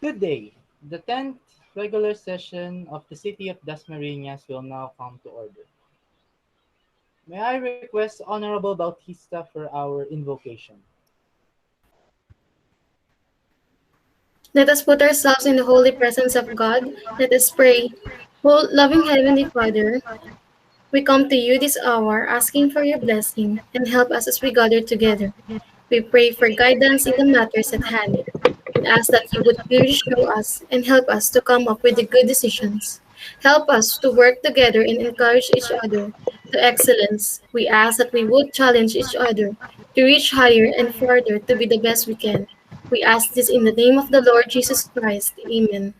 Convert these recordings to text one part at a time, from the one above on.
Good day. The 10th regular session of the City of Dasmariñas will now come to order. May I request Honorable Bautista for our invocation? Let us put ourselves in the holy presence of God. Let us pray. Loving Heavenly Father, we come to you this hour asking for your blessing and help us as we gather together. We pray for guidance in the matters at hand and ask that you would clearly show us and help us to come up with the good decisions. Help us to work together and encourage each other to excellence. We ask that we would challenge each other to reach higher and further to be the best we can. We ask this in the name of the Lord Jesus Christ. Amen.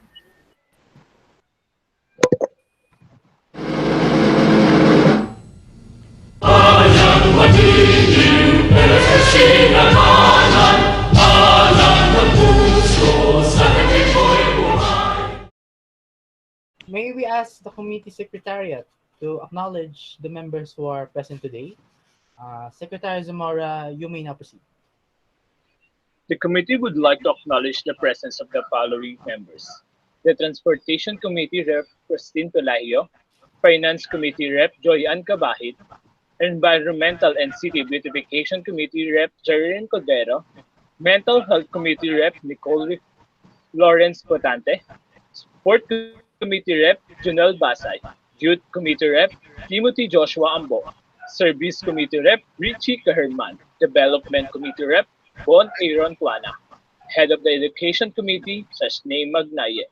May we ask the committee secretariat to acknowledge the members who are present today. Secretary Zamora, you may now proceed. The committee would like to acknowledge the presence of the following members: the Transportation Committee Rep. Christine Tolahio, Finance Committee Rep. Joy Ann Cabahit, Environmental and City Beautification Committee Rep. Jerilyn Cordero, Mental Health Committee Rep. Nicole Lawrence Potante, Sport Committee Rep. Junel Basay, Youth Committee Rep. Timothy Joshua Ambo, Service Committee Rep. Richie Caherman, Development Committee Rep. Bon Aaron Tuana, Head of the Education Committee, Sashnay Magnaye,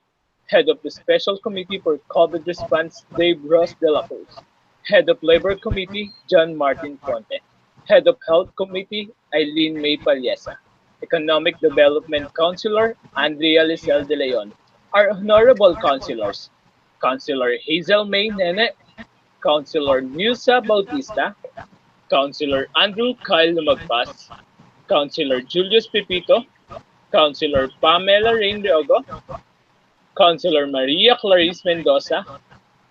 Head of the Special Committee for COVID Response, Dave Ross de la Cruz, Head of Labor Committee, John Martin Conte, Head of Health Committee, Eileen May Paliesa, Economic Development Councilor, Andrea Lisel de Leon. Our honorable councilors, Councilor Hazel May Nene, Councilor Musa Bautista, Councilor Andrew Kyle Lumagpas, Councilor Julius Pepito, Councilor Pamela Rain Riogo, Councilor Maria Clarice Mendoza,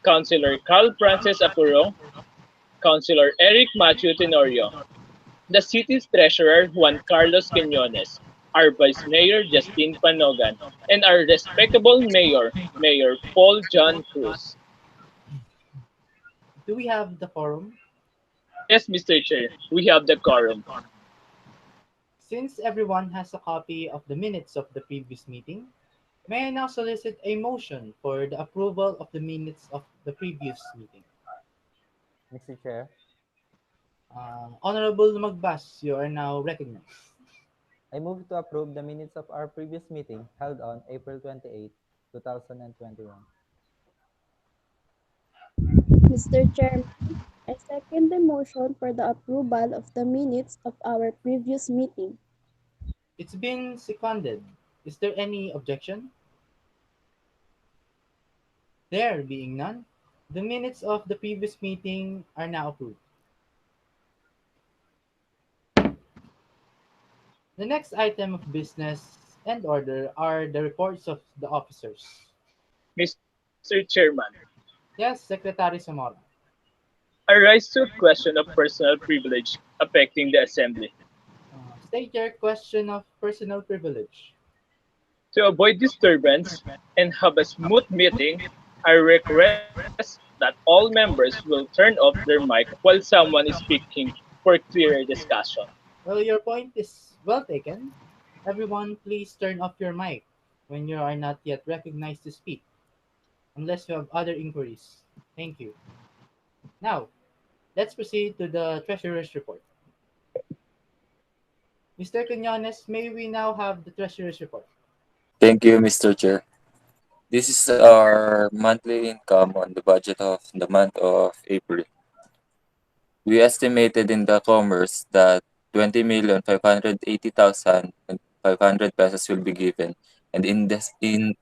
Councilor Carl Francis Apuro, Councilor Eric Matthew Tenorio, the city's treasurer Juan Carlos Quinones, our Vice Mayor Justine Panogan, and our respectable Mayor, Mayor Paul John Cruz. Do we have the forum? Yes, Mr. Chair, we have the quorum. Since everyone has a copy of the minutes of the previous meeting, may I now solicit a motion for the approval of the minutes of the previous meeting? Mr. Chair, Honorable Magbas, you are now recognized. I move to approve the minutes of our previous meeting held on April 28, 2021. Mr. Chairman, I second the motion for the approval of the minutes of our previous meeting. It's been seconded. Is there any objection? There being none, the minutes of the previous meeting are now approved. The next item of business and order are the reports of the officers. Mr. Chairman, Yes, Secretary Zamora. I rise to a question of personal privilege affecting the Assembly. State your question of personal privilege. To avoid disturbance and have a smooth meeting, I request that all members will turn off their mic while someone is speaking for clearer discussion. Well, your point is well taken. Everyone, please turn off your mic when you are not yet recognized to speak, unless you have other inquiries. Thank you. Now, let's proceed to the Treasurer's Report. Mr. Quinones, may we now have the Treasurer's Report? Thank you, Mr. Chair. This is our monthly income on the budget of the month of April. We estimated in the commerce that 20,580,500 pesos will be given, and in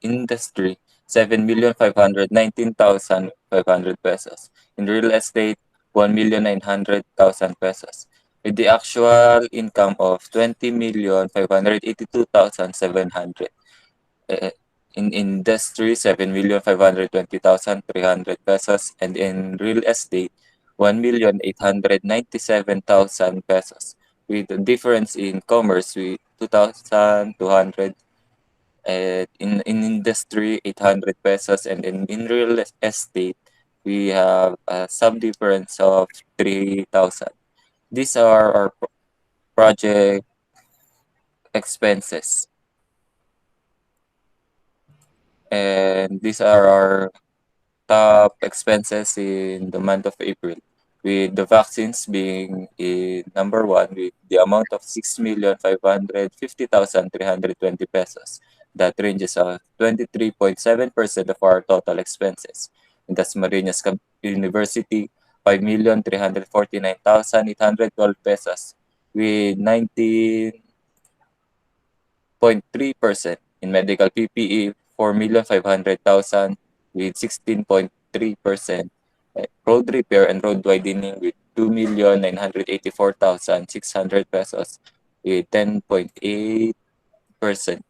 industry, 7,519,500 pesos. In real estate, 1,900,000 pesos. With the actual income of 20,582,700. In industry, 7,520,300 pesos, and in real estate, 1,897,000 pesos. With the difference in commerce, with 2,200 In industry, 800 pesos, and in real estate, we have a sum difference of 3,000. These are our project expenses, and these are our top expenses in the month of April, with the vaccines being in number one with the amount of 6,550,320 pesos. That ranges of 23.7% of our total expenses. In Dasmariñas University, 5,349,812 pesos with 19.3%. In medical PPE, 4,500,000 with 16.3%. Road repair and road widening with 2,984,600 pesos with 10.8%.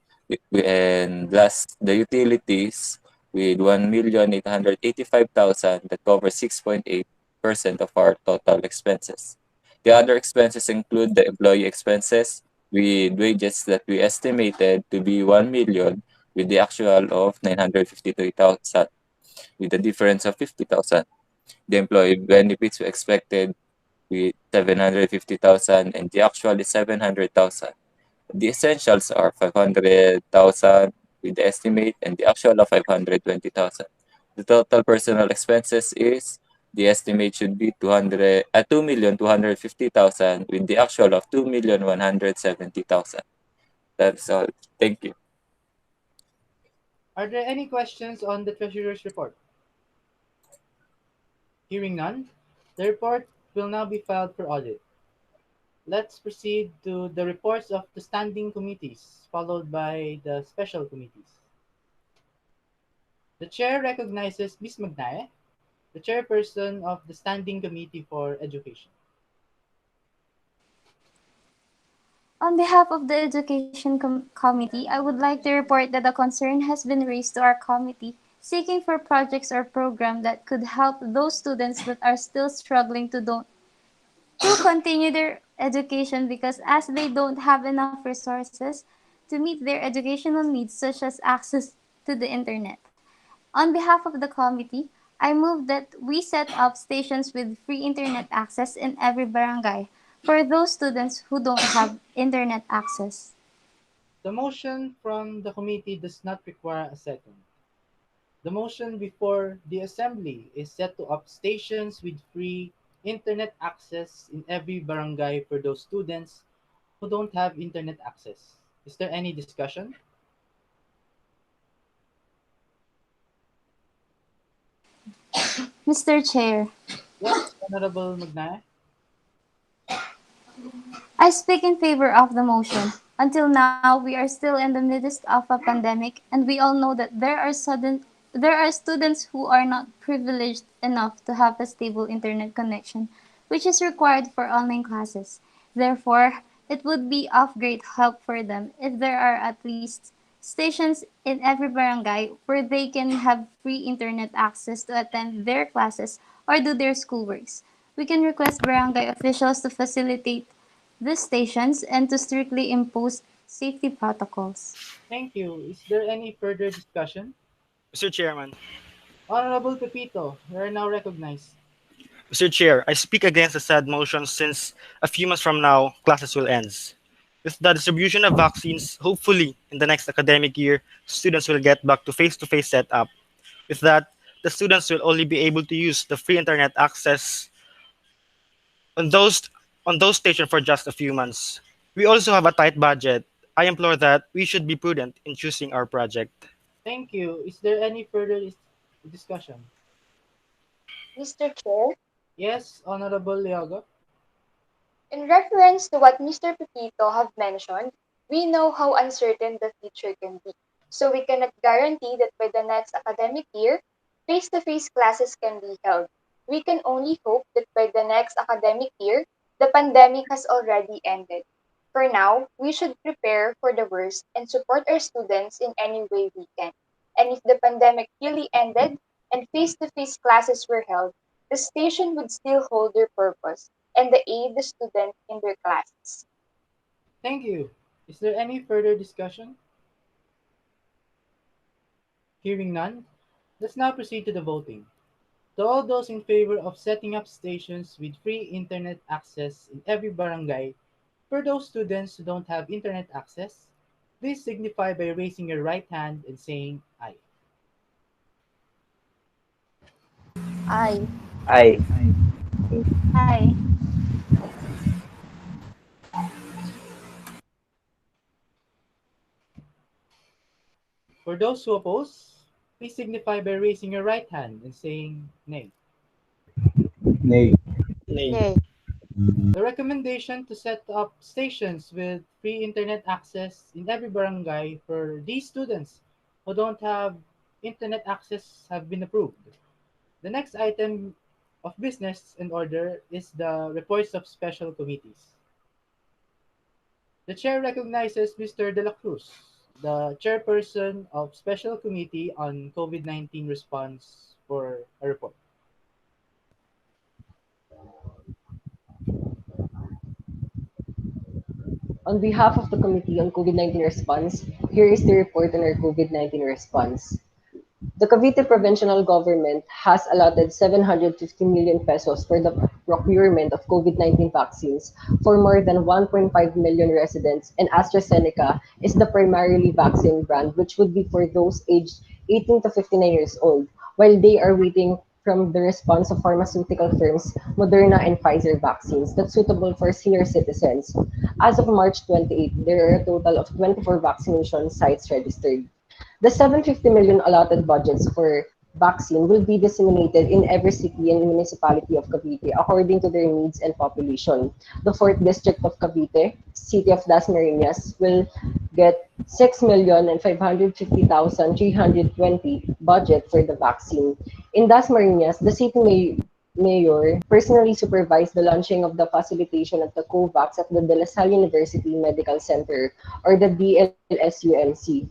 And last, the utilities with 1,885,000 that covers 6.8% of our total expenses. The other expenses include the employee expenses with wages that we estimated to be 1 million with the actual of 952,000 with a difference of 50,000. The employee benefits we expected with 750,000 and the actual is 700,000. The essentials are 500,000 with the estimate and the actual of 520,000. The total personal expenses is the estimate should be 2,250,000 with the actual of 2,170,000. That's all. Thank you. Are there any questions on the treasurer's report? Hearing none, the report will now be filed for audit. Let's proceed to the reports of the standing committees, followed by the special committees. The chair recognizes Ms. Magnaye, the chairperson of the Standing Committee for Education. On behalf of the Education Committee, I would like to report that a concern has been raised to our committee seeking for projects or programs that could help those students that are still struggling to continue their education because as they don't have enough resources to meet their educational needs such as access to the internet. On behalf of the committee, I move that we set up stations with free internet access in every barangay for those students who don't have internet access. The motion from the committee does not require a second. The motion before the assembly is set to up stations with free internet access in every barangay for those students who don't have internet access. Is there any discussion? Mr. Chair, Yes, Honorable Magnaye. I speak in favor of the motion. Until now, we are still in the midst of a pandemic, and we all know that there are students who are not privileged enough to have a stable internet connection, which is required for online classes. Therefore, it would be of great help for them if there are at least stations in every barangay where they can have free internet access to attend their classes or do their schoolworks. We can request barangay officials to facilitate these stations and to strictly impose safety protocols. Thank you. Is there any further discussion? Mr. Chairman, Honorable Pepito, you are now recognized. Mr. Chair, I speak against the said motion since a few months from now, classes will end. With the distribution of vaccines, hopefully in the next academic year, students will get back to face-to-face setup. With that, the students will only be able to use the free internet access on those on those stations for just a few months. We also have a tight budget. I implore that we should be prudent in choosing our project. Thank you. Is there any further discussion? Mr. Chair, Yes, Honorable Leogo. in reference to what Mr. Pepito have mentioned, we know how uncertain the future can be. So we cannot guarantee that by the next academic year, face-to-face classes can be held. We can only hope that by the next academic year, the pandemic has already ended. For now, we should prepare for the worst and support our students in any way we can. And if the pandemic really ended and face-to-face classes were held, the station would still hold their purpose and the aid the student in their classes. Thank you. Is there any further discussion? Hearing none, let's now proceed to the voting. To all those in favor of setting up stations with free internet access in every barangay for those students who don't have internet access, please signify by raising your right hand and saying aye. Aye. Aye. Aye. For those who oppose, please signify by raising your right hand and saying nay. Nay. Nay. Nay. The recommendation to set up stations with free internet access in every barangay for these students who don't have internet access have been approved. The next item of business and order is the reports of special committees. The chair recognizes Mr. De La Cruz, the chairperson of Special Committee on COVID-19 Response, for a report. On behalf of the Committee on COVID-19 Response, here is the report on our COVID-19 response. The Cavite provincial government has allotted 750 million pesos for the procurement of COVID-19 vaccines for more than 1.5 million residents, and AstraZeneca is the primarily vaccine brand, which would be for those aged 18 to 59 years old, while they are waiting from the response of pharmaceutical firms Moderna and Pfizer vaccines that's suitable for senior citizens. As of March 28, there are a total of 24 vaccination sites registered. The 750 million allotted budgets for vaccine will be disseminated in every city and municipality of Cavite according to their needs and population. The 4th District of Cavite, City of Dasmariñas, will get 6,550,320 budget for the vaccine. In Dasmariñas, the mayor personally supervised the launching of the facilitation of the COVAX at the De La Salle University Medical Center, or the DLSUMC.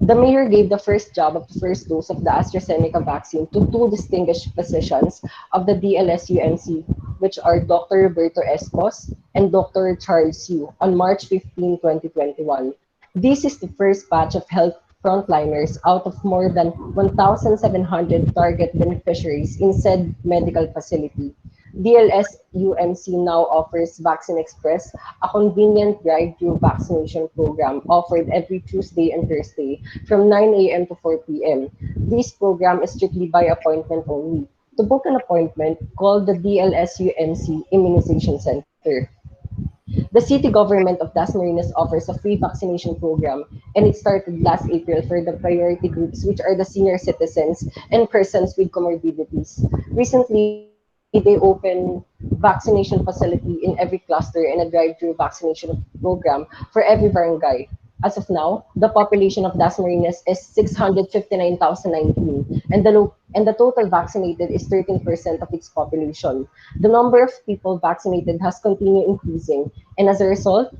The mayor gave the first jab of the first dose of the AstraZeneca vaccine to two distinguished physicians of the DLSUMC, which are Dr. Roberto Espos and Dr. Charles Yu, on March 15, 2021. This is the first batch of health frontliners out of more than 1,700 target beneficiaries in said medical facility. DLS-UMC now offers Vaccine Express, a convenient drive-through vaccination program offered every Tuesday and Thursday from 9 a.m. to 4 p.m. This program is strictly by appointment only. To book an appointment, call the DLS-UMC Immunization Center. The city government of Dasmariñas offers a free vaccination program, and it started last April for the priority groups, which are the senior citizens and persons with comorbidities. Recently, they opened vaccination facility in every cluster and a drive-through vaccination program for every barangay. As of now, the population of Dasmariñas is 659,019, and the total vaccinated is 13% of its population. The number of people vaccinated has continued increasing, and as a result,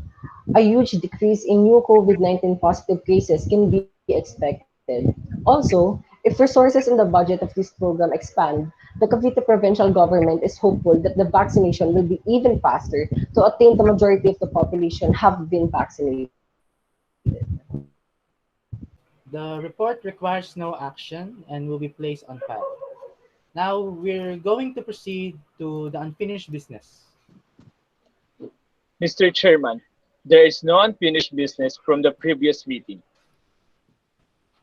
a huge decrease in new COVID-19 positive cases can be expected. Also, if resources in the budget of this program expand, the Cavite provincial government is hopeful that the vaccination will be even faster to attain the majority of the population have been vaccinated. The report requires no action and will be placed on file. Now we're going to proceed to the unfinished business. Mr. Chairman, there is no unfinished business from the previous meeting.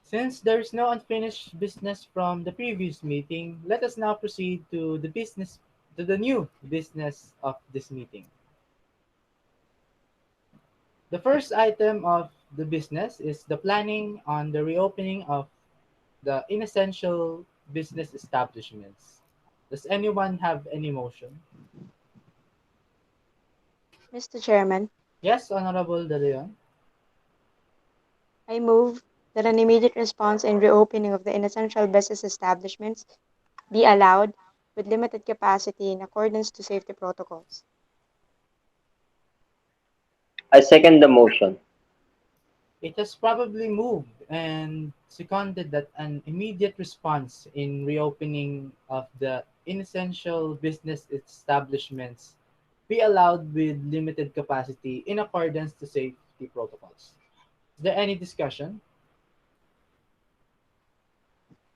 Since there is no unfinished business from the previous meeting, let us now proceed to the new business of this meeting. The first item of the business is the planning on the reopening of the inessential business establishments. Does anyone have any motion? Mr. Chairman, Yes, Honorable De Leon. I move that an immediate response and reopening of the inessential business establishments be allowed with limited capacity in accordance to safety protocols. I second the motion. It has probably moved and seconded that an immediate response in reopening of the inessential business establishments be allowed with limited capacity in accordance to safety protocols. Is there any discussion?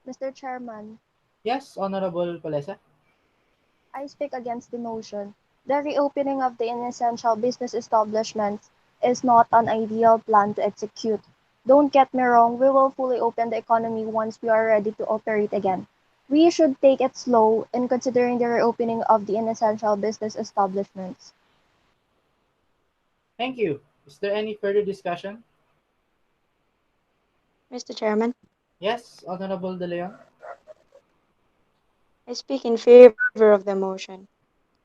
Mr. Chairman, Yes, Honorable Palesa. I speak against the motion. The reopening of the inessential business establishments is not an ideal plan to execute. Don't get me wrong, we will fully open the economy once we are ready to operate again. We should take it slow in considering the reopening of the inessential business establishments. Thank you. Is there any further discussion? Mr. Chairman, Yes, Honorable De Leon. I speak in favor of the motion.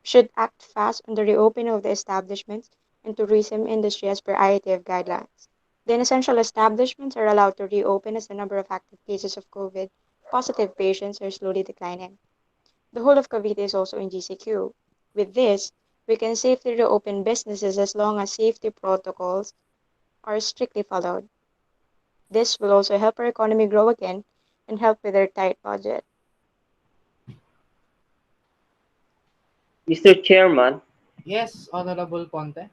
We should act fast on the reopening of the establishments and tourism industry as per IATF guidelines. The essential establishments are allowed to reopen as the number of active cases of COVID positive patients are slowly declining. The whole of CAVITE is also in GCQ. With this, we can safely reopen businesses as long as safety protocols are strictly followed. This will also help our economy grow again and help with our tight budget. Mr. Chairman, Yes, Honorable Ponte.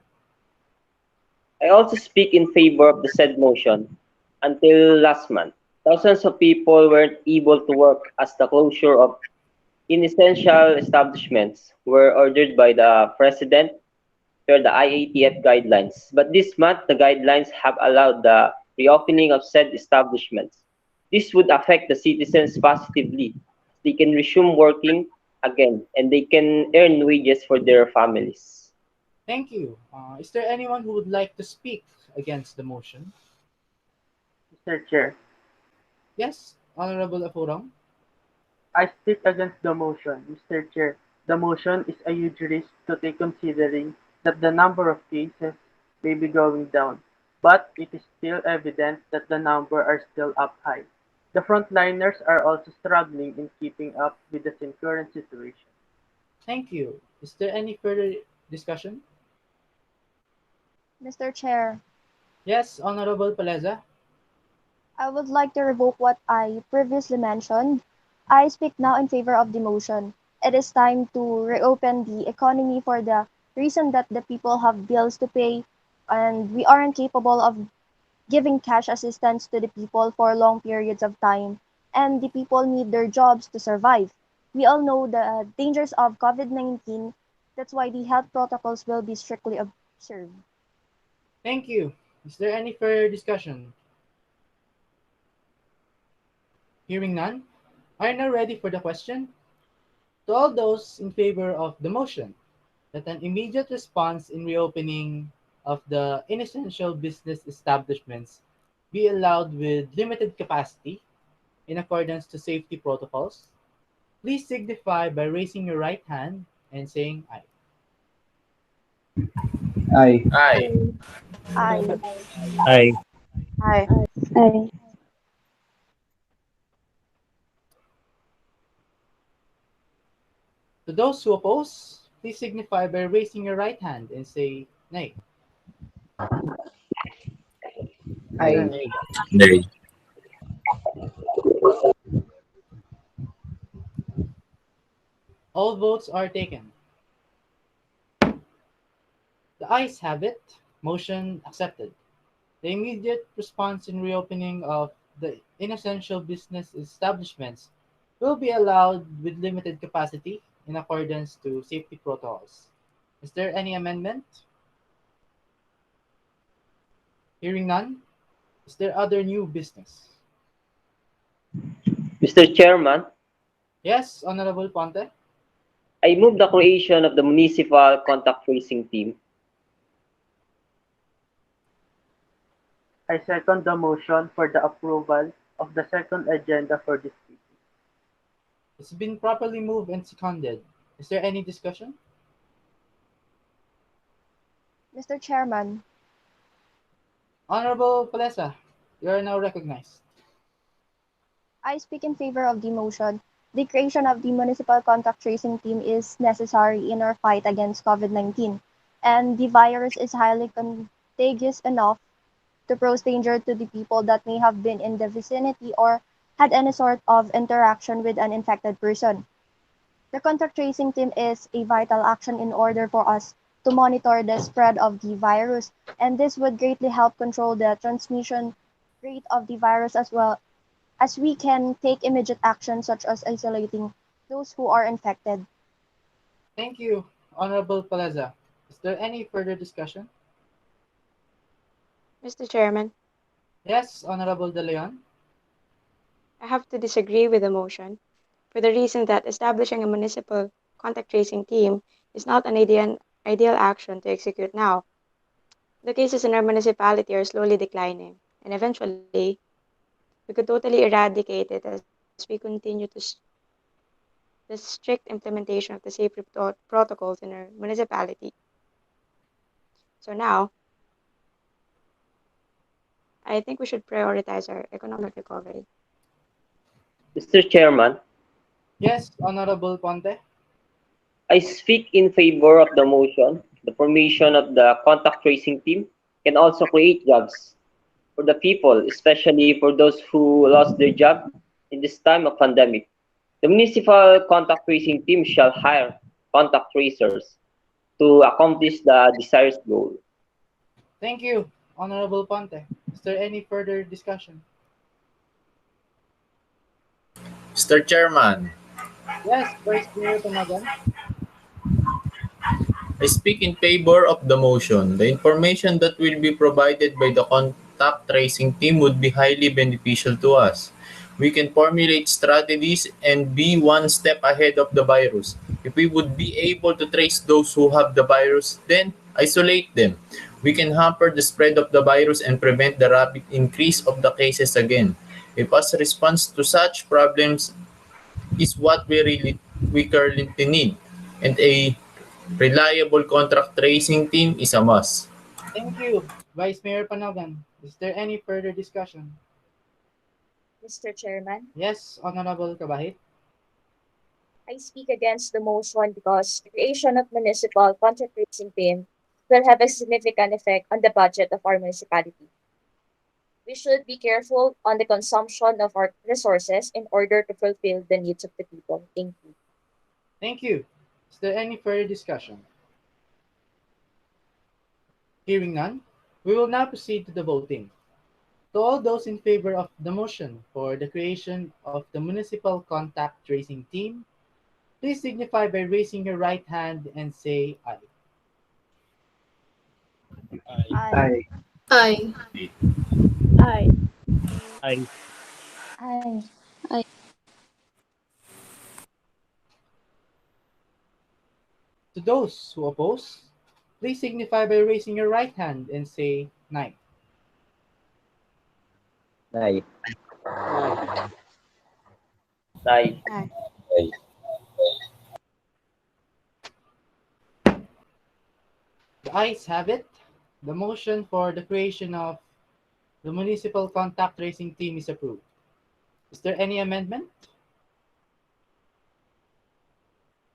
I also speak in favor of the said motion. Until last month, thousands of people weren't able to work as the closure of inessential establishments were ordered by the President per the IATF guidelines. But this month, the guidelines have allowed the reopening of said establishments. This would affect the citizens positively. They can resume working again and they can earn wages for their families. Thank you. Is there anyone who would like to speak against the motion? Mr. Chair, Yes, Honorable Afurong. I speak against the motion. Mr. Chair, the motion is a huge risk to take considering that the number of cases may be going down, but it is still evident that the number are still up high. The frontliners are also struggling in keeping up with the current situation. Thank you. Is there any further discussion? Mr. Chair, Yes, Honorable Paleza. I would like to revoke what I previously mentioned. I speak now in favor of the motion. It is time to reopen the economy for the reason that the people have bills to pay and we aren't capable of giving cash assistance to the people for long periods of time and the people need their jobs to survive. We all know the dangers of COVID-19. That's why the health protocols will be strictly observed. Thank you. Is there any further discussion? Hearing none, are you now ready for the question? To all those in favor of the motion that an immediate response in reopening of the inessential business establishments be allowed with limited capacity in accordance to safety protocols, please signify by raising your right hand and saying aye. Aye. Aye. I, I, Aye. Hi. Aye. To those who oppose, please signify by raising your right hand and say nay. I, Nay. All votes are taken. The ayes have it. Motion accepted. The immediate response in reopening of the inessential business establishments will be allowed with limited capacity in accordance to safety protocols. Is there any amendment? Hearing none, is there other new business? Mr. Chairman, Yes, Honorable Ponte. I move the creation of the municipal contact tracing team. I second the motion for the approval of the second agenda for this meeting. It's been properly moved and seconded. Is there any discussion? Mr. Chairman, Honorable Palesa, you are now recognized. I speak in favor of the motion. The creation of the municipal contact tracing team is necessary in our fight against COVID-19, and the virus is highly contagious enough to pose danger to the people that may have been in the vicinity or had any sort of interaction with an infected person. The contact tracing team is a vital action in order for us to monitor the spread of the virus, and this would greatly help control the transmission rate of the virus as we can take immediate action such as isolating those who are infected. Thank you, Honorable Paleza. Is there any further discussion? Mr. Chairman, Yes, Honorable De Leon. I have to disagree with the motion for the reason that establishing a municipal contact tracing team is not an ideal action to execute now. The cases in our municipality are slowly declining, and eventually, we could totally eradicate it as we continue the strict implementation of the safety protocols in our municipality. So now, I think we should prioritize our economic recovery. Mr. Chairman, Yes, Honorable Ponte. I speak in favor of the motion. The formation of the contact tracing team can also create jobs for the people, especially for those who lost their job in this time of pandemic. The municipal contact tracing team shall hire contact tracers to accomplish the desired goal. Thank you, Honorable Ponte. Is there any further discussion? Mr. Chairman, Yes, Vice Mayor Panagan. I speak in favor of the motion. The information that will be provided by the contact tracing team would be highly beneficial to us. We can formulate strategies and be one step ahead of the virus. If we would be able to trace those who have the virus, then isolate them. We can hamper the spread of the virus and prevent the rapid increase of the cases again. If us response to such problems is what we currently need, and a reliable contract tracing team is a must. Thank you, Vice Mayor Panagan. Is there any further discussion? Mr. Chairman, Yes, Honorable Kabahit. I speak against the motion because the creation of municipal contact tracing team will have a significant effect on the budget of our municipality. We should be careful on the consumption of our resources in order to fulfill the needs of the people. Thank you. Thank you. Is there any further discussion? Hearing none, we will now proceed to the voting. To all those in favor of the motion for the creation of the municipal contact tracing team, please signify by raising your right hand and say aye. Aye. Aye. Aye. Aye. Aye. To those who oppose, please signify by raising your right hand and say nay. Nay. Aye. Nay. Aye. The ayes have it. The motion for the creation of the municipal contact tracing team is approved. Is there any amendment?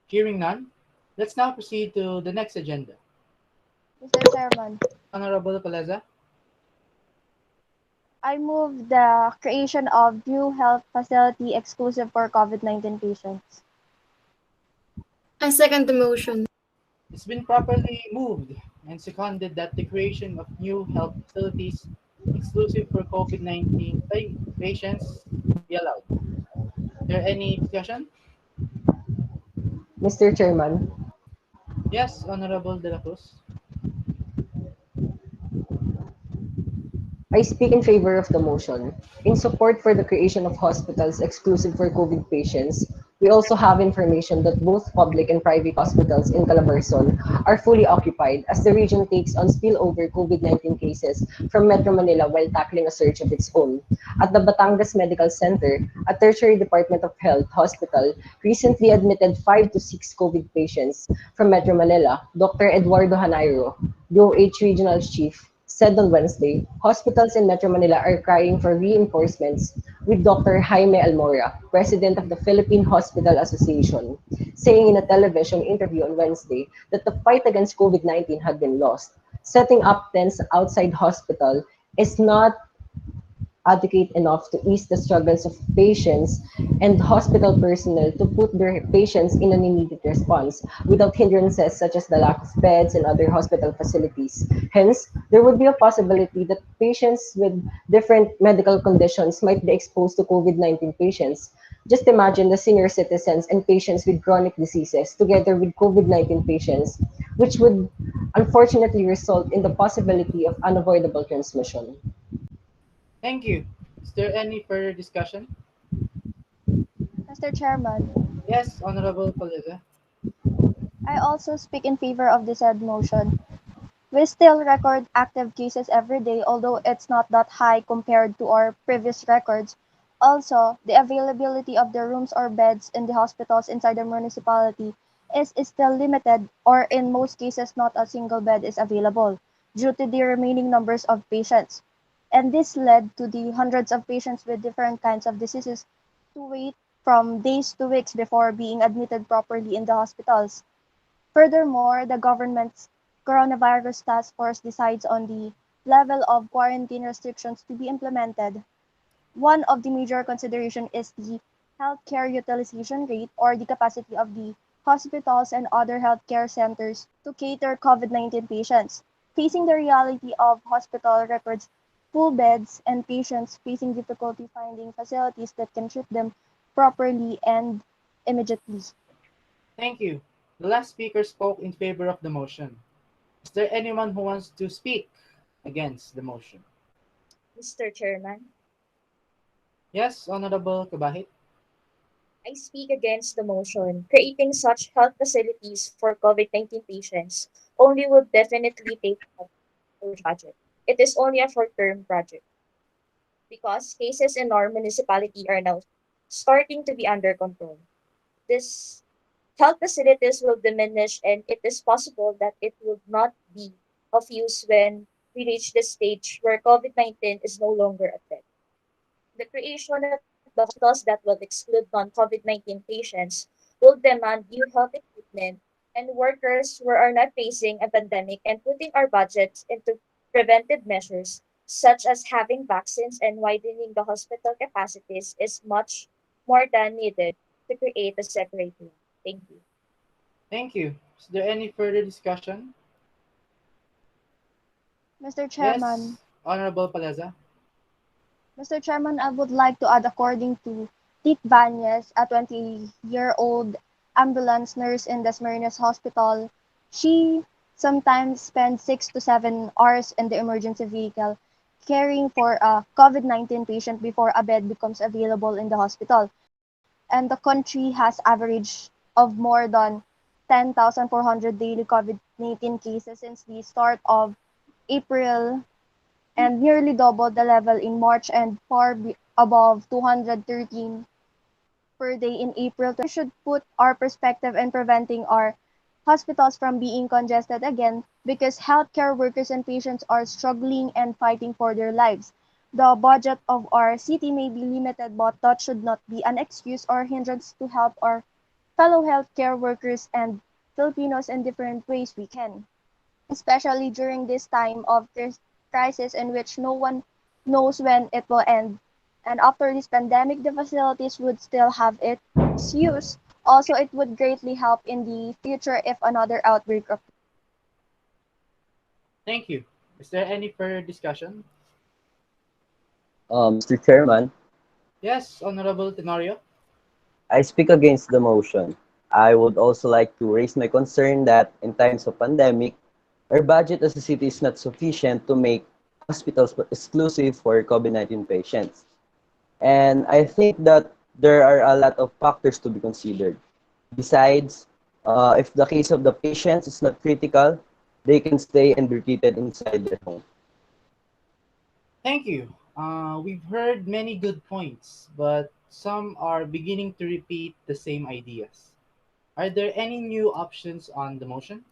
Hearing none, let's now proceed to the next agenda. Mr. Chairman, Honorable Paleza. I move the creation of new health facility exclusive for COVID-19 patients. I second the motion. It's been properly moved and seconded that the creation of new health facilities exclusive for COVID-19 patients be allowed. Is there any discussion? Mr. Chairman, Yes, Honorable De La Cruz. I speak in favor of the motion. In support for the creation of hospitals exclusive for COVID patients, we also have information that both public and private hospitals in Calabarzon are fully occupied as the region takes on spillover COVID-19 cases from Metro Manila while tackling a surge of its own. At the Batangas Medical Center, a tertiary Department of Health hospital recently admitted 5 to 6 COVID patients from Metro Manila. Dr. Eduardo Hanairo, DOH Regional Chief, said on Wednesday, hospitals in Metro Manila are crying for reinforcements, with Dr. Jaime Almora, president of the Philippine Hospital Association, saying in a television interview on Wednesday that the fight against COVID-19 had been lost. Setting up tents outside hospital is not adequate enough to ease the struggles of patients and hospital personnel to put their patients in an immediate response without hindrances such as the lack of beds and other hospital facilities. Hence, there would be a possibility that patients with different medical conditions might be exposed to COVID-19 patients. Just imagine the senior citizens and patients with chronic diseases together with COVID-19 patients, which would unfortunately result in the possibility of unavoidable transmission. Thank you. Is there any further discussion? Mr. Chairman, Yes, Honorable Palisa. I also speak in favor of the said motion. We still record active cases every day, although it's not that high compared to our previous records. Also, the availability of the rooms or beds in the hospitals inside the municipality is still limited, or in most cases, not a single bed is available due to the remaining numbers of patients. And this led to the hundreds of patients with different kinds of diseases to wait from days to weeks before being admitted properly in the hospitals. Furthermore, the government's coronavirus task force decides on the level of quarantine restrictions to be implemented. One of the major considerations is the healthcare utilization rate, or the capacity of the hospitals and other healthcare centers to cater COVID-19 patients. Facing the reality of hospital records, full beds, and patients facing difficulty finding facilities that can treat them properly and immediately. Thank you. The last speaker spoke in favor of the motion. Is there anyone who wants to speak against the motion? Mr. Chairman, Yes, Honorable Kabahit. I speak against the motion. Creating such health facilities for COVID-19 patients only would definitely take up a huge budget. It is only a short-term project because cases in our municipality are now starting to be under control. This health facilities will diminish, and it is possible that it would not be of use when we reach the stage where COVID-19 is no longer a threat. The creation of the hospitals that will exclude non-COVID-19 patients will demand new health equipment and workers who are not facing a pandemic, and putting our budgets into preventive measures such as having vaccines and widening the hospital capacities is much more than needed to create a separate one. Thank you. Thank you. Is there any further discussion? Mr. Yes, Chairman, Honorable Paleza. Mr. Chairman, I would like to add, according to Tit Banyes, a 20-year-old ambulance nurse in Dasmariñas Hospital, she sometimes spends 6 to 7 hours in the emergency vehicle caring for a COVID-19 patient before a bed becomes available in the hospital. And the country has average of more than 10,400 daily COVID-19 cases since the start of April, and nearly doubled the level in March and far above 213 per day in April. Should put our perspective in preventing our hospitals from being congested again, because healthcare workers and patients are struggling and fighting for their lives. The budget of our city may be limited, but that should not be an excuse or hindrance to help our fellow healthcare workers and Filipinos in different ways we can, especially during this time of crisis in which no one knows when it will end. And after this pandemic, the facilities would still have its use. Also, it would greatly help in the future if another outbreak occurs. Thank you. Is there any further discussion? Mr. Chairman, Yes, Honorable Tenorio. I speak against the motion. I would also like to raise my concern that in times of pandemic, our budget as a city is not sufficient to make hospitals exclusive for COVID-19 patients. And I think that there are a lot of factors to be considered. Besides, if the case of the patients is not critical, they can stay and be treated inside their home. Thank you. We've heard many good points, but some are beginning to repeat the same ideas. Are there any new options on the motion?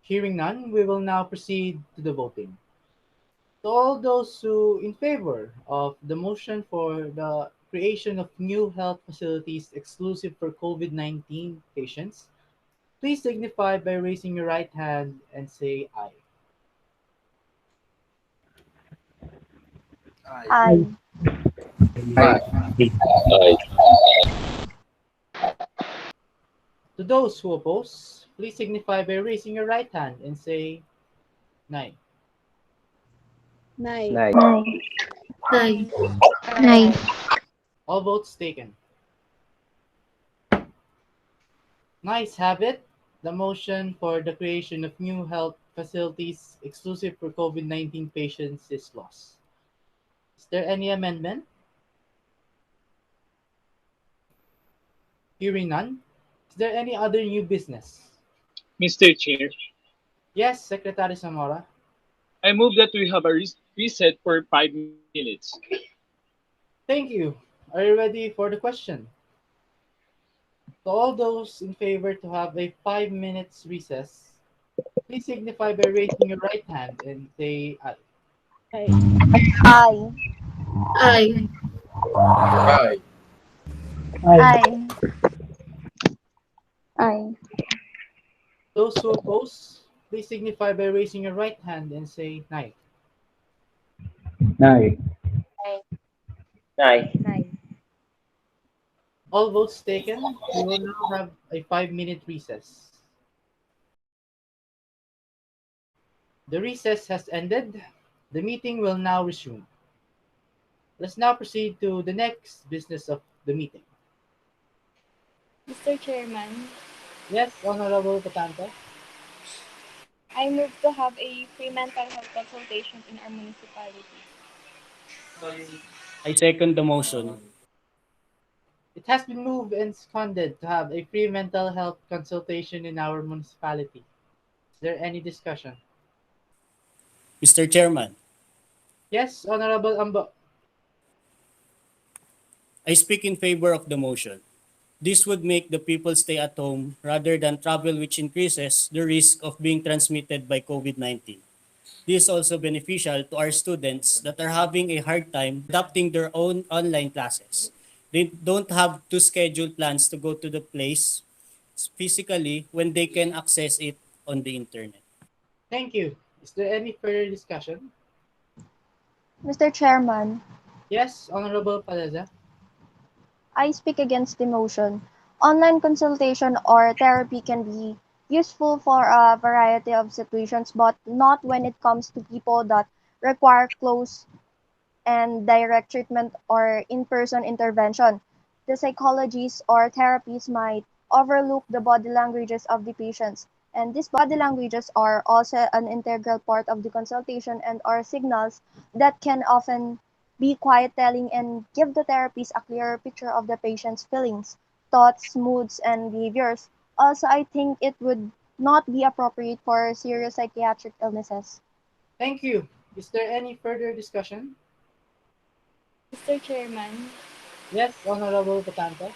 Hearing none, we will now proceed to the voting. To all those who in favor of the motion for the creation of new health facilities exclusive for COVID-19 patients, please signify by raising your right hand and say aye. I. Aye. Aye. To those who oppose, please signify by raising your right hand and say nay. Nay. Nay. Aye. Nay. All votes taken. Nice have it. The motion for the creation of new health facilities exclusive for COVID-19 patients is lost. Is there any amendment? Hearing none. Is there any other new business? Mr. Chair, Yes, Secretary Zamora. I move that we have a reset for 5 minutes. Thank you. Are you ready for the question? To all those in favor to have a 5 minutes recess, please signify by raising your right hand and say aye. Ay. I. Aye. Aye. Aye. Ay. Those who oppose, please signify by raising your right hand and say nay. Nay. Nay. Nay. Nay. All votes taken. We will now have a 5 minute recess. The recess has ended. The meeting will now resume. Let's now proceed to the next business of the meeting. Mr. Chairman, Yes, Honorable Patanta. I move to have a free mental health consultation in our municipality. I second the motion. It has been moved and seconded to have a free mental health consultation in our municipality. Is there any discussion? Mr. Chairman, Yes, Honorable Ambo. I speak in favor of the motion. This would make the people stay at home rather than travel, which increases the risk of being transmitted by COVID-19. This is also beneficial to our students that are having a hard time adapting their own online classes. They don't have to schedule plans to go to the place physically when they can access it on the internet. Thank you. Is there any further discussion? Mr. Chairman, Yes, Honorable Paleza. I speak against the motion. Online consultation or therapy can be useful for a variety of situations, but not when it comes to people that require close and direct treatment or in-person intervention. The psychologists or therapists might overlook the body languages of the patients, and these body languages are also an integral part of the consultation and are signals that can often be quiet telling and give the therapist a clearer picture of the patient's feelings, thoughts, moods, and behaviors. Also, I think it would not be appropriate for serious psychiatric illnesses. Thank you. Is there any further discussion? Mr. Chairman, Yes, Honorable Patanta.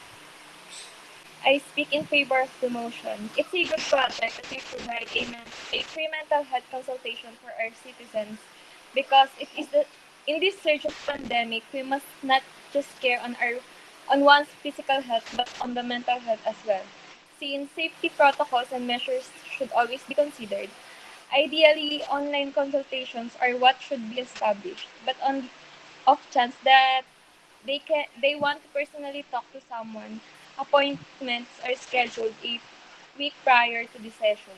I speak in favor of the motion. It's a good project that we provide a free mental health consultation for our citizens because in this surge of pandemic, we must not just care on one's physical health but on the mental health as well. Since safety protocols and measures should always be considered, ideally online consultations are what should be established. But on the off chance that they want to personally talk to someone, appointments are scheduled a week prior to the session.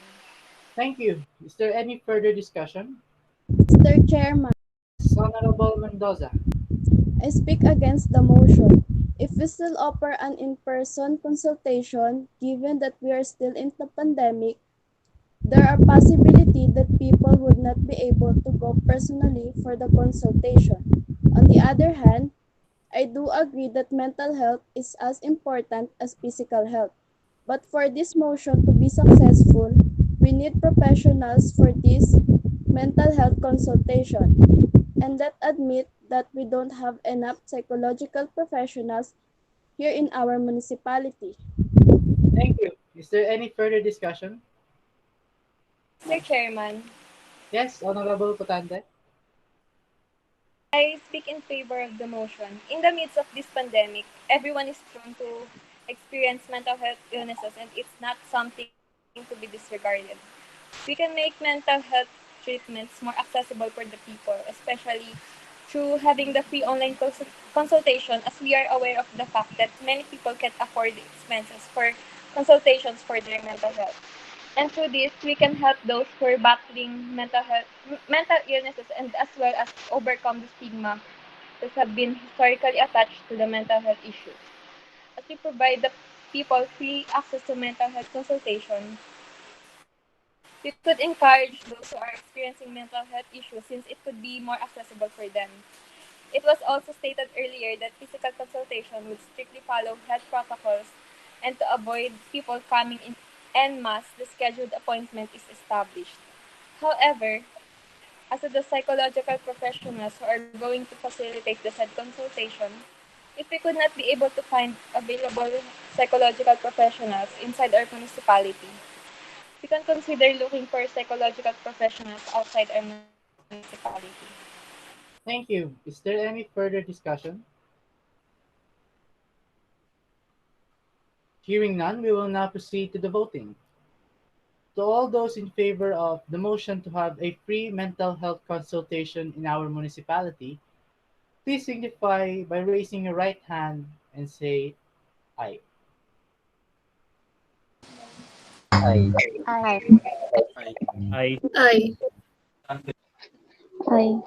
Thank you. Is there any further discussion? Mr. Chairman, Yes, Honorable Mendoza. I speak against the motion. If we still offer an in-person consultation, given that we are still in the pandemic, there are possibility that people would not be able to go personally for the consultation. On the other hand, I do agree that mental health is as important as physical health. But for this motion to be successful, we need professionals for this mental health consultation. And let's admit that we don't have enough psychological professionals here in our municipality. Thank you. Is there any further discussion? Mr. Chairman, Yes, Honorable Patante. I speak in favor of the motion. In the midst of this pandemic, everyone is prone to experience mental health illnesses and it's not something to be disregarded. We can make mental health treatments more accessible for the people, especially through having the free online consultation, as we are aware of the fact that many people can't afford the expenses for consultations for their mental health. And through this, we can help those who are battling mental illnesses, and as well as overcome the stigma that have been historically attached to the mental health issues. As we provide the people free access to mental health consultation, we could encourage those who are experiencing mental health issues, since it could be more accessible for them. It was also stated earlier that physical consultation would strictly follow health protocols, and to avoid people coming in en masse, the scheduled appointment is established. However, as to the psychological professionals who are going to facilitate the said consultation, if we could not be able to find available psychological professionals inside our municipality, we can consider looking for psychological professionals outside our municipality. Thank you. Is there any further discussion? Hearing none, we will now proceed to the voting. To all those in favor of the motion to have a free mental health consultation in our municipality, please signify by raising your right hand and say aye. Aye. Aye. Aye. Aye. Aye. Aye.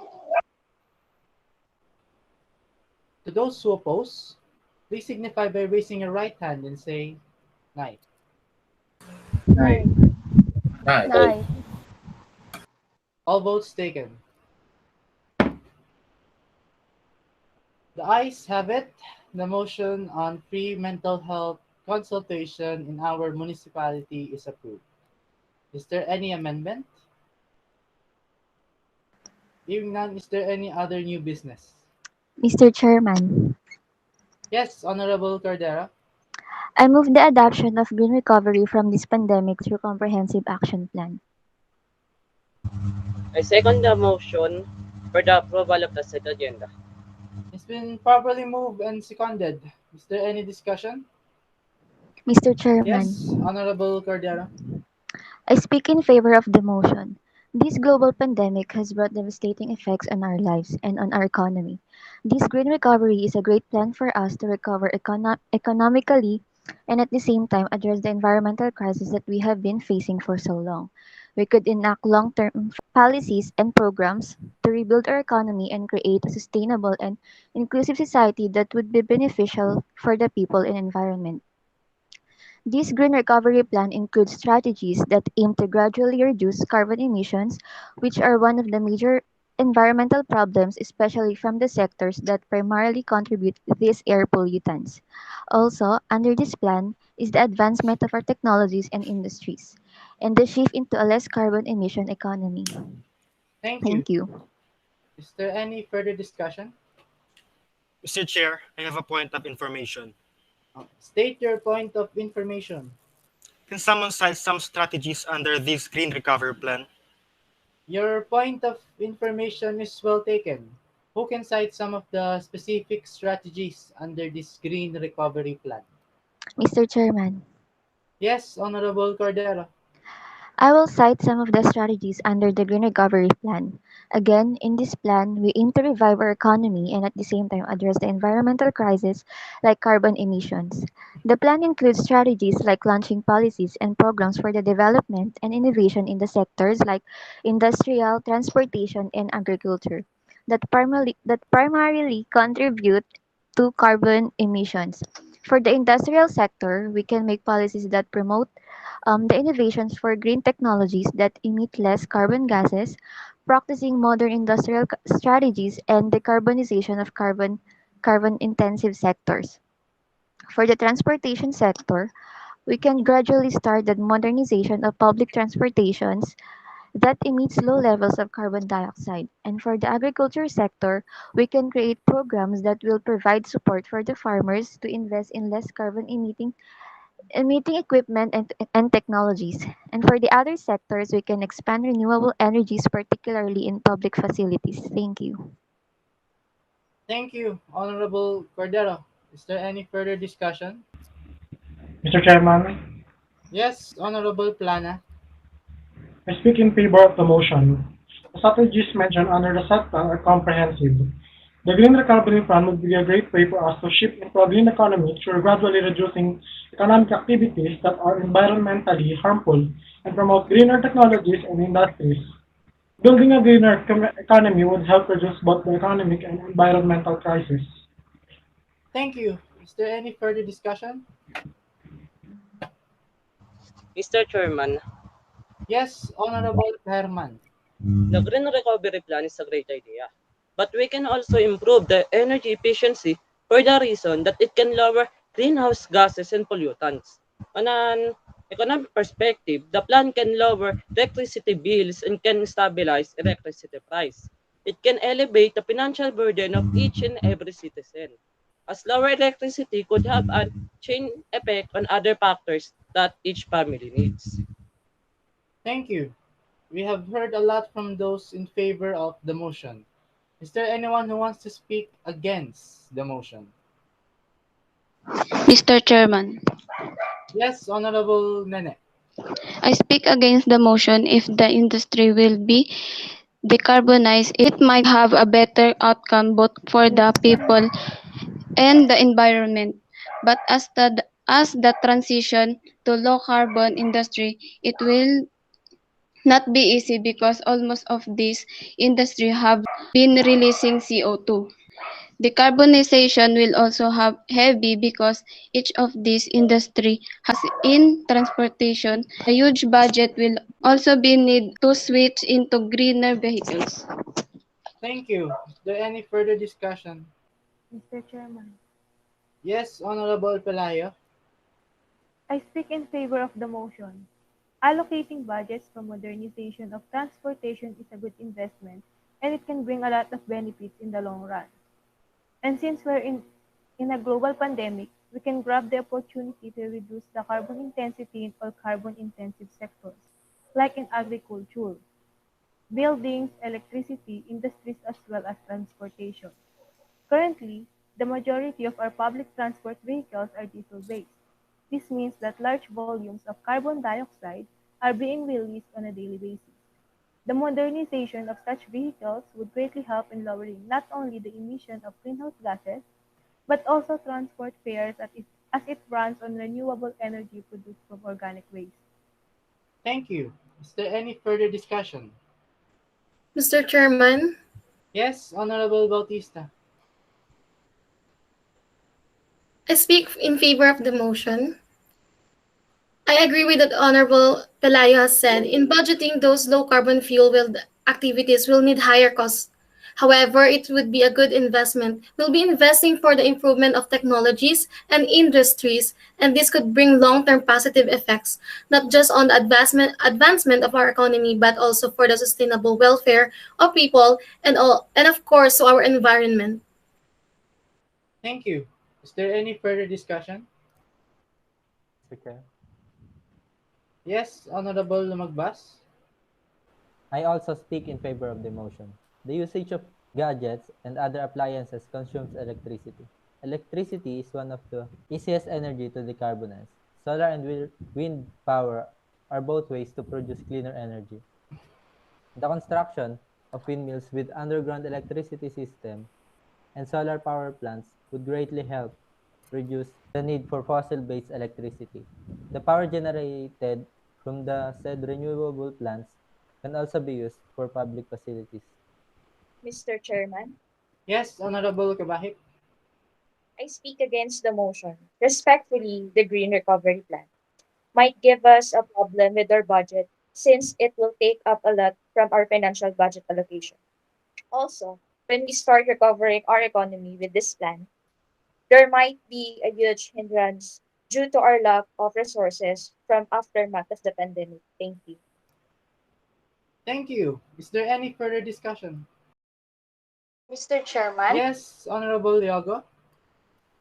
To those who oppose, please signify by raising your right hand and say nay. Aye. Nay. Aye. Nay. All votes taken. The ayes have it. The motion on free mental health consultation in our municipality is approved. Is there any amendment? Hearing none, is there any other new business? Mr. Chairman, Yes, Honorable Cardera. I move the adoption of green recovery from this pandemic through comprehensive action plan. I second the motion for the approval of the said agenda. It's been properly moved and seconded. Is there any discussion? Mr. Yes, Chairman, Honorable Cardera. I speak in favor of the motion. This global pandemic has brought devastating effects on our lives and on our economy. This green recovery is a great plan for us to recover economically and at the same time address the environmental crisis that we have been facing for so long. We could enact long term policies and programs to rebuild our economy and create a sustainable and inclusive society that would be beneficial for the people and environment. This green recovery plan includes strategies that aim to gradually reduce carbon emissions, which are one of the major environmental problems, especially from the sectors that primarily contribute to these air pollutants. Also, under this plan is the advancement of our technologies and industries, and the shift into a less carbon emission economy. Thank you. Thank you. Is there any further discussion? Mr. Chair, I have a point of information. State your point of information. Can someone cite some strategies under this green recovery plan? Your point of information is well taken. Who can cite some of the specific strategies under this green recovery plan? Mr. Chairman, Yes, Honorable Cordero. I will cite some of the strategies under the Green Recovery Plan. Again, in this plan, we aim to revive our economy and at the same time address the environmental crisis like carbon emissions. The plan includes strategies like launching policies and programs for the development and innovation in the sectors like industrial, transportation, and agriculture that primarily contribute to carbon emissions. For the industrial sector, we can make policies that promote the innovations for green technologies that emit less carbon gases, practicing modern industrial strategies, and decarbonization of carbon intensive sectors. For the transportation sector, we can gradually start the modernization of public transportations that emits low levels of carbon dioxide. And for the agriculture sector, we can create programs that will provide support for the farmers to invest in less carbon emitting equipment and technologies. And for the other sectors, we can expand renewable energies, particularly in public facilities. Thank you. Thank you, Honorable Cordero. Is there any further discussion? Mr. Chairman, Yes, Honorable Plana. I speak in favor of the motion. The strategies mentioned under the set plan are comprehensive. The Green Recovery Fund would be a great way for us to shift into a green economy through gradually reducing economic activities that are environmentally harmful and promote greener technologies and industries. Building a greener economy would help reduce both the economic and environmental crisis. Thank you. Is there any further discussion? Mr. Chairman, Yes, Honorable Herman. the Green Recovery Plan is a great idea. But we can also improve the energy efficiency for the reason that it can lower greenhouse gases and pollutants. On an economic perspective, the plan can lower electricity bills and can stabilize electricity price. It can elevate the financial burden of each and every citizen, as lower electricity could have a chain effect on other factors that each family needs. Thank you. We have heard a lot from those in favor of the motion. Is there anyone who wants to speak against the motion? Mr. Chairman, Yes, Honorable Nene. I speak against the motion. If the industry will be decarbonized, it might have a better outcome both for the people and the environment. But as the transition to low carbon industry, it will not be easy because almost of these industry have been releasing CO2. Decarbonization will also have heavy because each of these industry has in transportation. A huge budget will also be need to switch into greener vehicles. Thank you. Is there any further discussion? Mr. Chairman, Yes, Honorable Pelayo. I speak in favor of the motion. Allocating budgets for modernization of transportation is a good investment and it can bring a lot of benefits in the long run. And since in a global pandemic, we can grab the opportunity to reduce the carbon intensity in all carbon intensive sectors, like in agriculture, buildings, electricity, industries, as well as transportation. Currently, the majority of our public transport vehicles are diesel-based. This means that large volumes of carbon dioxide are being released on a daily basis. The modernization of such vehicles would greatly help in lowering not only the emission of greenhouse gases, but also transport fares as it runs on renewable energy produced from organic waste. Thank you. Is there any further discussion? Mr. Chairman, Yes, Honorable Bautista. I speak in favor of the motion. I agree with what Honorable Pelayo has said. In budgeting, those low carbon fuel will activities will need higher costs. However, it would be a good investment. We'll be investing for the improvement of technologies and industries, and this could bring long-term positive effects, not just on the advancement of our economy, but also for the sustainable welfare of people and of course to our environment. Thank you. Is there any further discussion? Speaker. Yes, Honorable Lumagbas. I also speak in favor of the motion. The usage of gadgets and other appliances consumes electricity. Electricity is one of the easiest energy to decarbonize. Solar and wind power are both ways to produce cleaner energy. The construction of windmills with underground electricity system and solar power plants would greatly help reduce the need for fossil-based electricity. The power generated from the said renewable plants can also be used for public facilities. Mr. Chairman, Yes, Honorable Kabahit. I speak against the motion. Respectfully, the Green Recovery Plan might give us a problem with our budget since it will take up a lot from our financial budget allocation. Also, when we start recovering our economy with this plan, there might be a huge hindrance due to our lack of resources from aftermath of the pandemic. Thank you. Thank you. Is there any further discussion? Mr. Chairman, Yes, Honorable Diogo.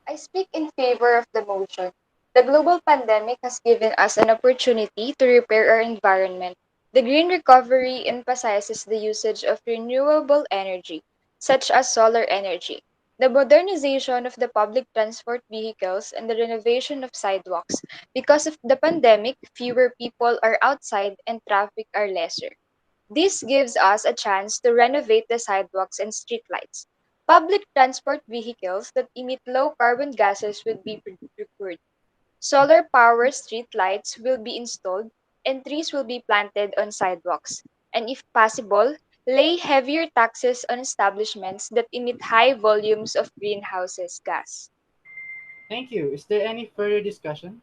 I speak in favor of the motion. The global pandemic has given us an opportunity to repair our environment. The green recovery emphasizes the usage of renewable energy, such as solar energy, the modernization of the public transport vehicles, and the renovation of sidewalks. Because of the pandemic, fewer people are outside and traffic are lesser. This gives us a chance to renovate the sidewalks and streetlights. Public transport vehicles that emit low carbon gases would be procured. Solar powered street lights will be installed and trees will be planted on sidewalks. And if possible, lay heavier taxes on establishments that emit high volumes of greenhouses gas. Thank you. Is there any further discussion?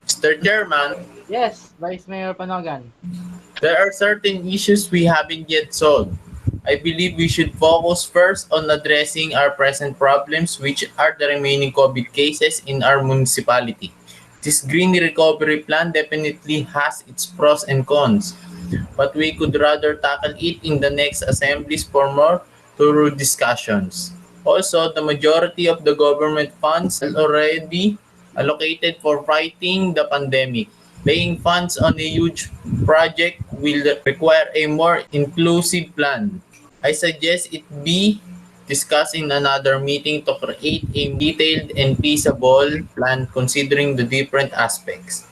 Mr. Chairman, Yes, Vice Mayor Panogan. there are certain issues we haven't yet solved. I believe we should focus first on addressing our present problems, which are the remaining COVID cases in our municipality. This green recovery plan definitely has its pros and cons, but we could rather tackle it in the next assemblies for more thorough discussions. Also, the majority of the government funds are already allocated for fighting the pandemic. Laying funds on a huge project will require a more inclusive plan. I suggest it be discussed in another meeting to create a detailed and feasible plan considering the different aspects.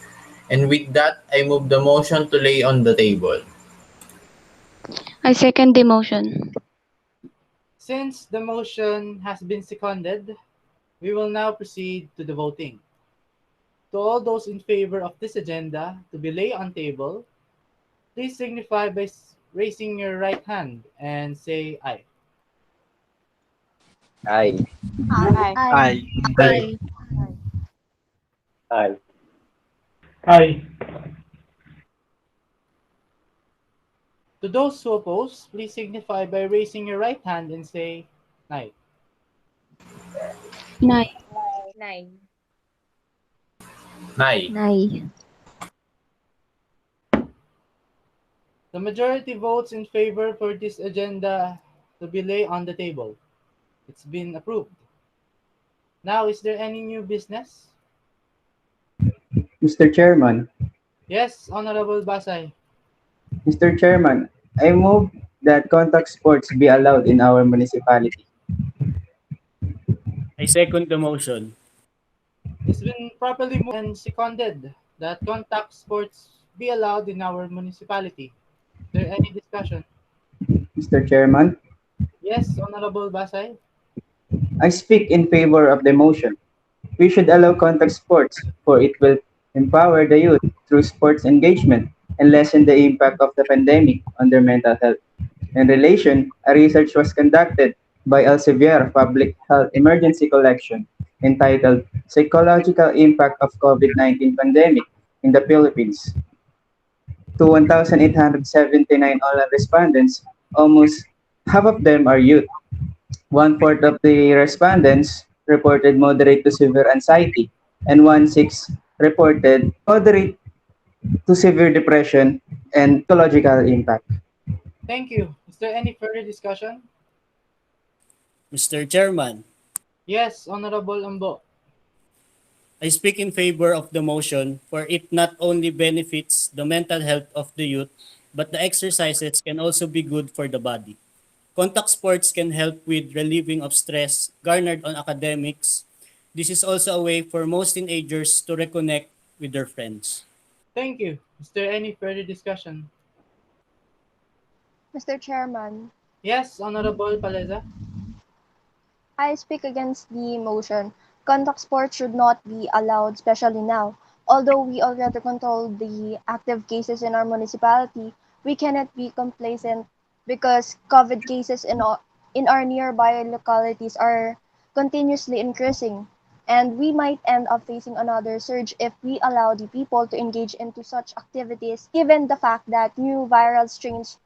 And with that, I move the motion to lay on the table. I second the motion. Since the motion has been seconded, we will now proceed to the voting. To all those in favor of this agenda to be laid on table, please signify by raising your right hand and say aye. Aye. Aye. Aye. Aye. Aye. Aye. To those who oppose, please signify by raising your right hand and say nay. Nay. Nine. Nay. Nay. The majority votes in favor for this agenda to be laid on the table. It's been approved. Now, is there any new business? Mr. Chairman, Yes, Honorable Basay. Mr. Chairman, I move that contact sports be allowed in our municipality. I second the motion. It's been properly moved and seconded that contact sports be allowed in our municipality. Is there any discussion? Mr. Chairman, Yes, Honorable Basay. I speak in favor of the motion. We should allow contact sports, for it will empower the youth through sports engagement and lessen the impact of the pandemic on their mental health. In relation, a research was conducted by Elsevier Public Health Emergency Collection entitled Psychological Impact of COVID-19 Pandemic in the Philippines. To 1,879 online respondents, almost half of them are youth. One-fourth of the respondents reported moderate to severe anxiety, and one-sixth reported moderate to severe depression and psychological impact. Thank you. Is there any further discussion? Mr. Chairman, Yes, Honorable Ambo. I speak in favor of the motion, for it not only benefits the mental health of the youth, but the exercises can also be good for the body. Contact sports can help with relieving of stress garnered on academics. This is also a way for most teenagers to reconnect with their friends. Thank you. Is there any further discussion? Mr. Chairman, Yes, Honorable Paleza. I speak against the motion. Contact sports should not be allowed, especially now. Although we already control the active cases in our municipality, we cannot be complacent because COVID cases in our nearby localities are continuously increasing. And we might end up facing another surge if we allow the people to engage into such activities, given the fact that new viral strains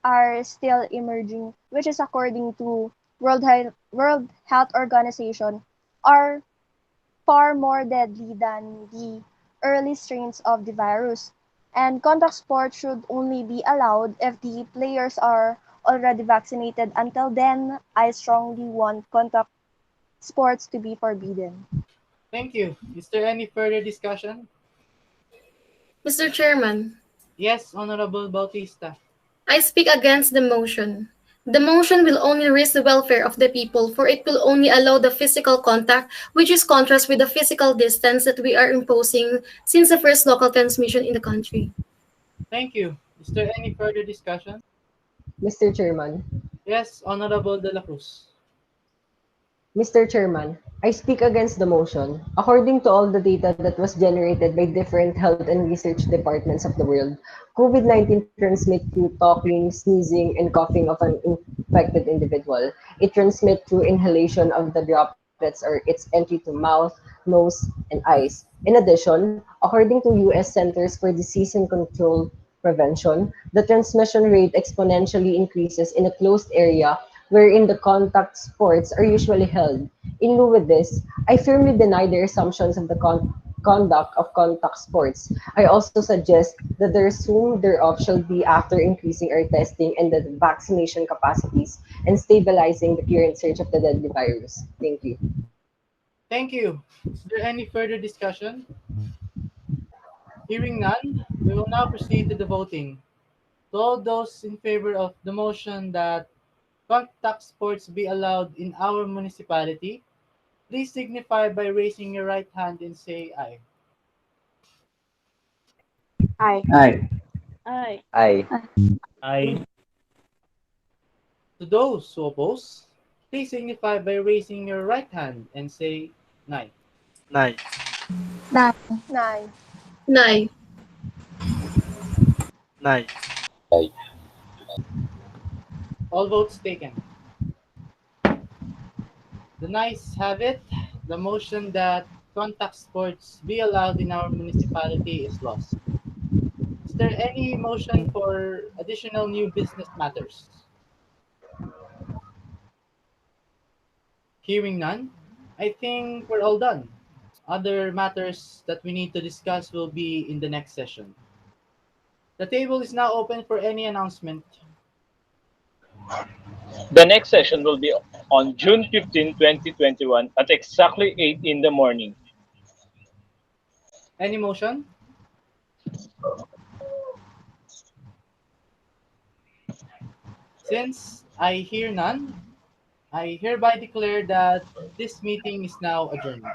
are still emerging, which is according to World Health Organization, are far more deadly than the early strains of the virus. And contact sports should only be allowed if the players are already vaccinated. Until then, I strongly want contact sports to be forbidden. Thank you. Is there any further discussion? Mr. Chairman, Yes, Honorable Bautista. I speak against the motion. The motion will only risk the welfare of the people, for it will only allow the physical contact, which is contrast with the physical distance that we are imposing since the first local transmission in the country. Thank you. Is there any further discussion? Mr. Chairman, Yes, Honorable De La Cruz. Mr. Chairman, I speak against the motion. According to all the data that was generated by different health and research departments of the world, COVID-19 transmits through talking, sneezing, and coughing of an infected individual. It transmits through inhalation of the droplets or its entry to mouth, nose, and eyes. In addition, according to U.S. Centers for Disease and Control Prevention, the transmission rate exponentially increases in a closed area wherein the contact sports are usually held. In lieu with this, I firmly deny the assumptions of the conduct of contact sports. I also suggest that the resume thereof shall be after increasing our testing and the vaccination capacities and stabilizing the current surge of the deadly virus. Thank you. Thank you. Is there any further discussion? Hearing none, we will now proceed to the voting. To all those in favor of the motion that contact sports be allowed in our municipality, please signify by raising your right hand and say aye. Aye. Aye. Aye. I. I. To those who oppose, please signify by raising your right hand and say nay. Nay. Nay. Nay. Nay. Nay. All votes taken. The nice have it. The motion that contact sports be allowed in our municipality is lost. Is there any motion for additional new business matters? Hearing none, I think we're all done. Other matters that we need to discuss will be in the next session. The table is now open for any announcement. The next session will be on June 15, 2021 at exactly 8 in the morning. Any motion? Since I hear none, I hereby declare that this meeting is now adjourned.